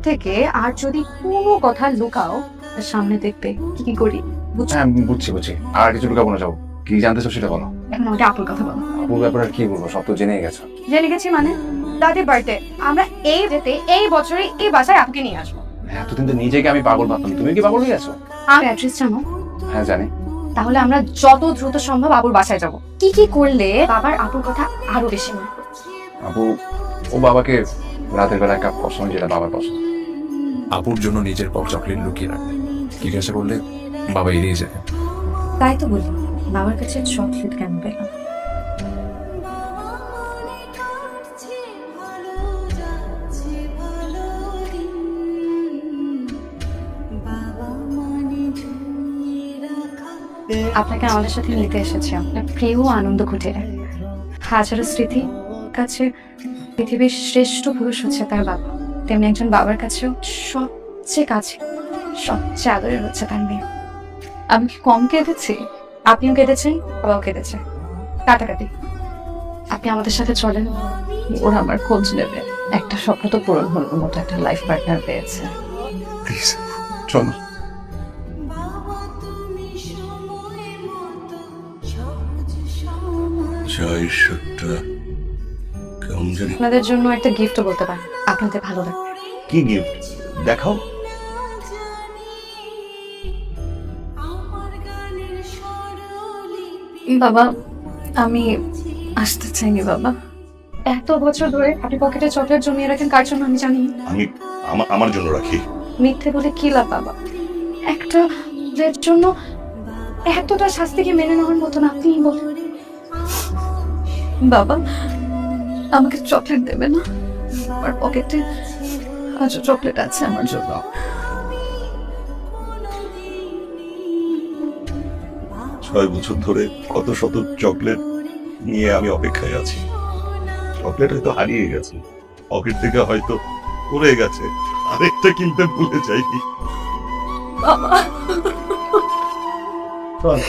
থেকে আর যদি কোনো কথা লুকাও সামনে দেখবে কি করি। হ্যাঁ বুঝছি আর কিছু লুকাবো না, যাও কি জানতে চাও সেটা বলো। এখন আমাকে আপুর কথা বলো। আপুর ব্যাপারে আর কি বলবো, সব তো জেনেই গেছো। জেনে গেছি মানে দাদির বার্থডে, আমরা এই বছরে এই বাসায় আপুকে নিয়ে আসবো। এতদিন তো নিজেকে আমি পাগল ভাবতাম, তুমি কি পাগল হয়ে গেছো? আমার অ্যাড্রেস জানো? হ্যাঁ জানি। তাহলে আমরা যত দ্রুত সম্ভব আপুর বাসায় যাব। কি কি করলে বাবার আপুর কথা আরো বেশি মনে পড়বে? আপু ও বাবাকে রাতের বেলা কাপ পছন্দ, যেটা বাবার পছন্দ। আপুর জন্য নিজের পক চকলেট লুকিয়ে রাখে, জিজ্ঞাসা করলে বাবা এড়িয়ে যায়। তাই তো বলি, বাবার কাছে চকলেট কেন পেলাম? আপনাকে আমাদের সাথে নিতে এসেছি আপনার প্রিয় আনন্দ কুটিরে। হাজারো স্মৃতি কাছে পৃথিবীর শ্রেষ্ঠ পুরুষ হচ্ছে তার বাবা, তেমনি একজন বাবার কাছেও সবচেয়ে কাছে সবচেয়ে আদরের হচ্ছে তার মেয়ে। আমি কি কম কেঁদেছি? আপনিও কেঁদেছেন, বাবাও কেঁদেছে, কাটাকাটি। আপনি আমাদের সাথে চলেন, ওরা আমার খোঁজ নেবে। একটা স্বপ্ন তো পূরণ হলো, মতো একটা লাইফ পার্টনার পেয়েছে। প্লিজ চলো। আপনাদের জন্য একটা গিফটও বলতে পারেন, আপনাদের ভালো লাগবে। কি গিফট দেখাও। বাবা আমি আসতে চাইনি বাবা। এত বছর ধরে আপনি পকেটে চকলেট জমিয়ে রাখেন কার জন্য আমি জানি। আমি আমার জন্য রাখি। মিথ্যে বলে কি লাভ বাবা? একটা এর জন্য এতটা শাস্তিকে মেনে নেওয়ার মতো না, আপনি বলেন। বাবা আমাকে চকলেট দেবে না? আমার পকেটে আজ চকলেট আছে আমার জন্য। 6 বছর ধরে কত শত চকলেট নিয়ে আমি অপেক্ষায় আছি। চকলেট হয়তো হারিয়ে গেছে, পকেট থেকে হয়তো পড়ে গেছে, আরেকটা কিনতে ভুলে যাইনি। বাবা চল।